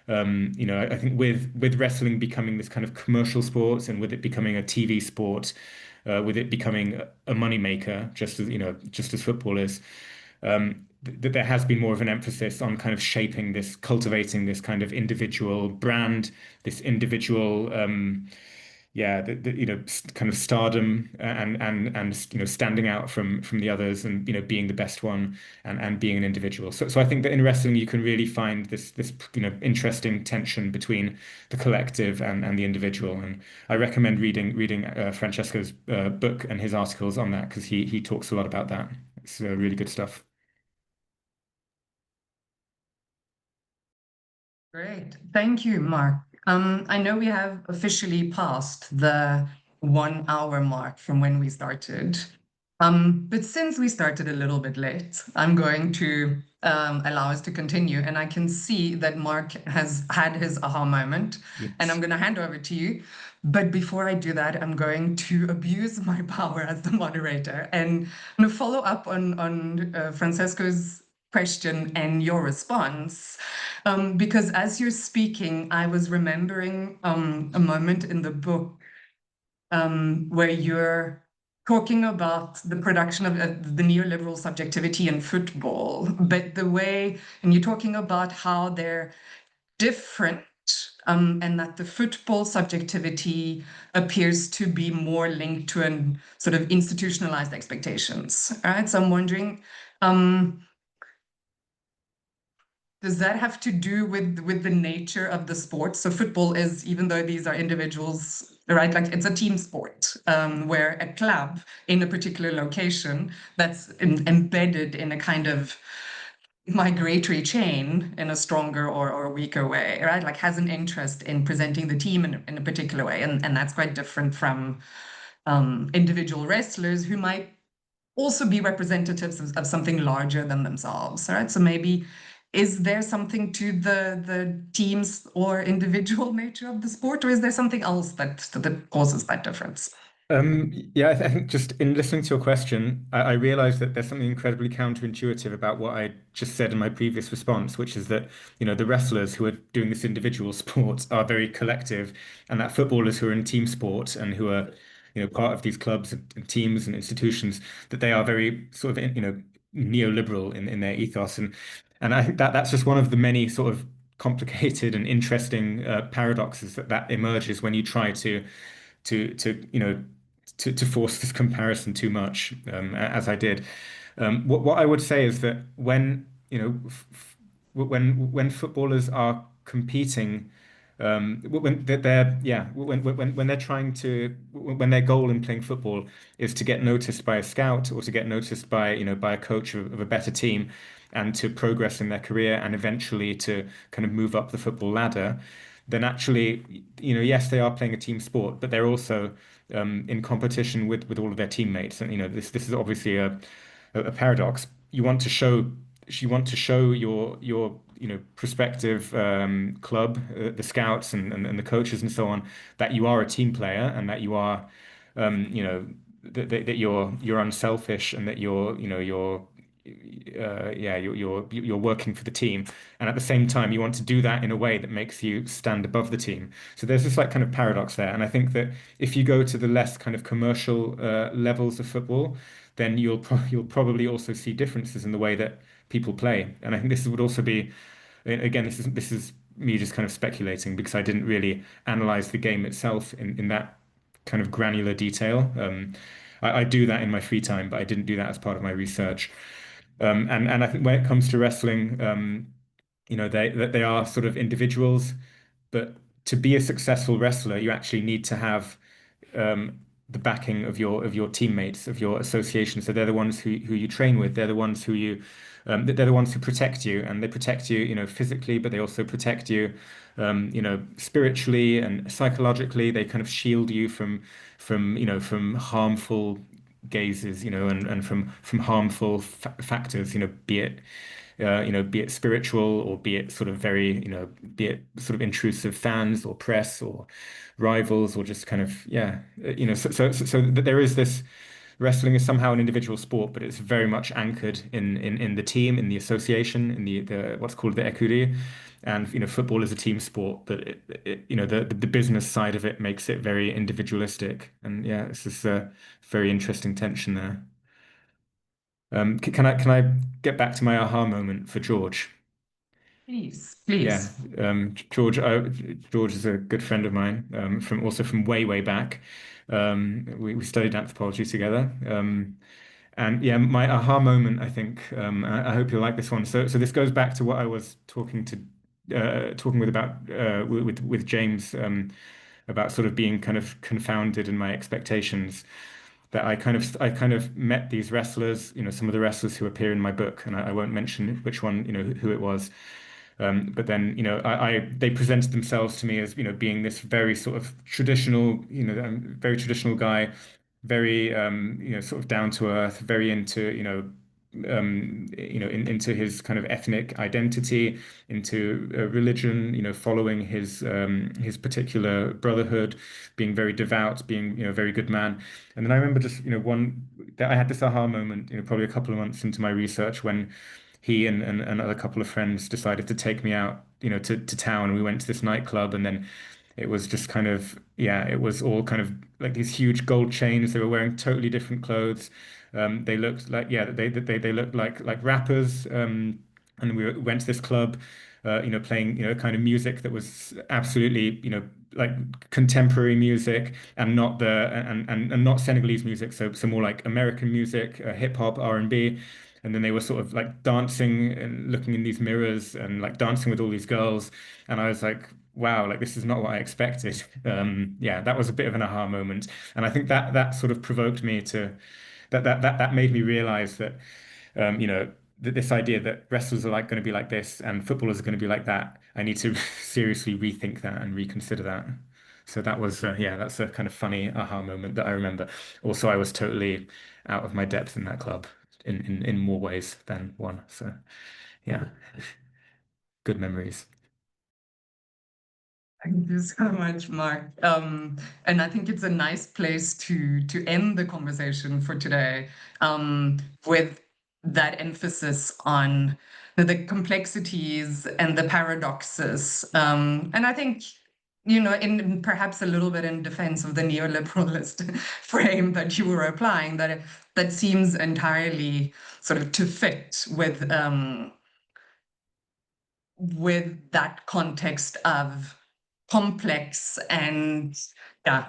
I think with wrestling becoming this kind of commercial sport, and with it becoming a TV sport, with it becoming a moneymaker, just as football is, that there has been more of an emphasis on kind of shaping this, cultivating this kind of individual brand, this individual, kind of stardom, and standing out from the others, and being the best one, and being an individual. So I think that in wrestling you can really find this interesting tension between the collective and the individual. And I recommend reading Francesco's book and his articles on that, because he talks a lot about that. It's really good stuff. Great. Thank you, Mark. I know we have officially passed the 1 hour mark from when we started. But since we started a little bit late, I'm going to allow us to continue. And I can see that Mark has had his aha moment, Yes. and I'm going to hand over to you. But before I do that, I'm going to abuse my power as the moderator and I'm going to follow up on Francesco's question and your response. Because as you're speaking, I was remembering a moment in the book where you're talking about the production of the neoliberal subjectivity in football, but and you're talking about how they're different, and that the football subjectivity appears to be more linked to an sort of institutionalized expectations. All right, so I'm wondering, Does that have to do with the nature of the sport? So football is, even though these are individuals, right? Like it's a team sport, where a club in a particular location that's embedded in a kind of migratory chain in a stronger or weaker way, right? Like has an interest in presenting the team in a particular way. And that's quite different from individual wrestlers who might also be representatives of something larger than themselves, right? So maybe is there something to the teams or individual nature of the sport, or is there something else that causes that difference? Yeah, I think just in listening to your question, I realized that there's something incredibly counterintuitive about what I just said in my previous response, which is that, the wrestlers who are doing this individual sport are very collective, and that footballers who are in team sport and who are, part of these clubs and teams and institutions, that they are very sort of, neoliberal in their ethos. And I think that that's just one of the many sort of complicated and interesting paradoxes that emerges when you try to force this comparison too much, as I did. What I would say is that when when footballers are competing, when they're yeah when they're trying to when their goal in playing football is to get noticed by a scout or to get noticed by by a coach of a better team and to progress in their career and eventually to kind of move up the football ladder, then actually, yes, they are playing a team sport, but they're also in competition with all of their teammates. And this is obviously a paradox. You want to show your prospective club, the scouts and the coaches and so on, that you are a team player and that you are that you're unselfish and that you're working for the team, and at the same time you want to do that in a way that makes you stand above the team. So there's this like kind of paradox there, and I think that if you go to the less kind of commercial levels of football, then you'll probably also see differences in the way that people play. And I think this would also be, again, this is me just kind of speculating because I didn't really analyze the game itself in that kind of granular detail. I do that in my free time, but I didn't do that as part of my research. And I think when it comes to wrestling, they are sort of individuals, but to be a successful wrestler, you actually need to have the backing of your teammates, of your association. So they're the ones who you train with. They're the ones they're the ones who protect you, and they protect you, physically, but they also protect you, spiritually and psychologically. They kind of shield you from harmful gazes, and from harmful factors, be it spiritual or be it sort of very, be it sort of intrusive fans or press or rivals or just kind of, so that there is this. Wrestling is somehow an individual sport, but it's very much anchored in the team, in the association, in the what's called the écurie. And football is a team sport, but the business side of it makes it very individualistic. And yeah, it's this very interesting tension there. Can I get back to my aha moment for George? Please, Yeah, please. George is a good friend of mine, from way back. We studied anthropology together. And yeah, my aha moment, I think, I hope you'll like this one. So this goes back to what I was talking with James, about sort of being kind of confounded in my expectations. That I kind of met these wrestlers, some of the wrestlers who appear in my book, and I won't mention which one, who it was. But then, they presented themselves to me as, being this very sort of traditional, very traditional guy, very, sort of down to earth, very into, into his kind of ethnic identity, into religion, following his particular brotherhood, being very devout, being, a very good man. And then I remember just, one that I had this aha moment, probably a couple of months into my research when he and another couple of friends decided to take me out, to town. We went to this nightclub, and then it was just kind of, yeah, it was all kind of like these huge gold chains. They were wearing totally different clothes. They looked like, yeah, they looked like rappers. And we went to this club, playing, kind of music that was absolutely, like contemporary music and not and not Senegalese music. So more like American music, hip hop, R&B. And then they were sort of like dancing and looking in these mirrors and like dancing with all these girls. And I was like, wow, like this is not what I expected. Yeah, that was a bit of an aha moment. And I think that sort of provoked me to that made me realize that you know, this idea that wrestlers are like going to be like this and footballers are going to be like that. I need to seriously rethink that and reconsider that. So that was, yeah, that's a kind of funny aha moment that I remember. Also, I was totally out of my depth in that club in more ways than one. So, yeah, good memories. Thank you so much, Mark. And I think it's a nice place to end the conversation for today, with that emphasis on the complexities and the paradoxes. And I think, you know, in perhaps a little bit in defense of the neoliberalist frame that you were applying, that seems entirely sort of to fit with that context of complex and yeah,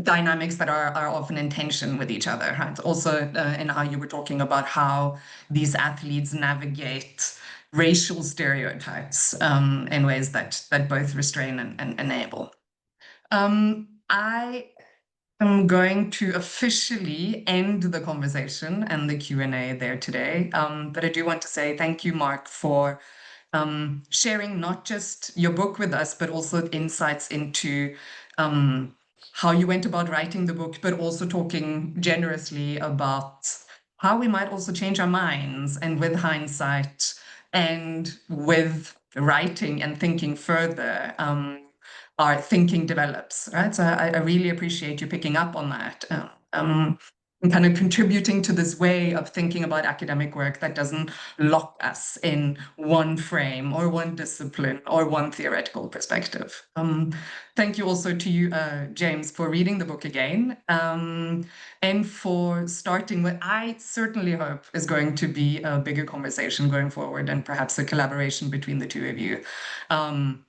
dynamics that are often in tension with each other. Right? Also, in how you were talking about how these athletes navigate racial stereotypes in ways that both restrain and enable. I am going to officially end the conversation and the Q&A there today. But I do want to say thank you, Mark, for sharing not just your book with us, but also insights into how you went about writing the book, but also talking generously about how we might also change our minds, and with hindsight and with writing and thinking further, our thinking develops, right? So I really appreciate you picking up on that. And kind of contributing to this way of thinking about academic work that doesn't lock us in one frame or one discipline or one theoretical perspective. Thank you also to you, James, for reading the book again, and for starting what I certainly hope is going to be a bigger conversation going forward, and perhaps a collaboration between the two of you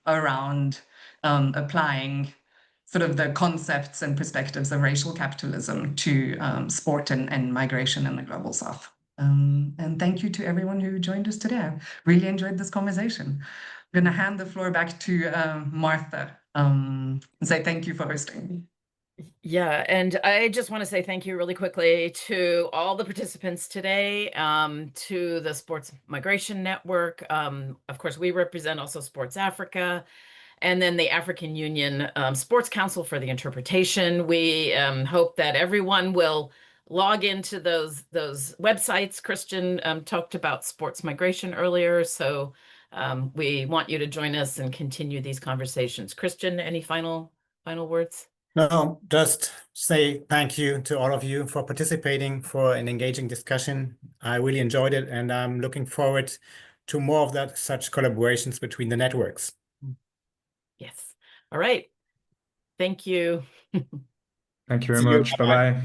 around applying sort of the concepts and perspectives of racial capitalism to sport and migration in the global south. And thank you to everyone who joined us today. I really enjoyed this conversation. I'm going to hand the floor back to Martha and say thank you for hosting. Yeah, and I just want to say thank you really quickly to all the participants today, to the Sports Migration Network. Of course, we represent also Sports Africa, and then the African Union Sports Council for the interpretation. We hope that everyone will log into those websites. Christian talked about sports migration earlier, so we want you to join us and continue these conversations. Christian, any final words? No, just say thank you to all of you for participating, for an engaging discussion. I really enjoyed it, and I'm looking forward to more of such collaborations between the networks. Yes. All right. Thank you. Thank you very much. Bye-bye.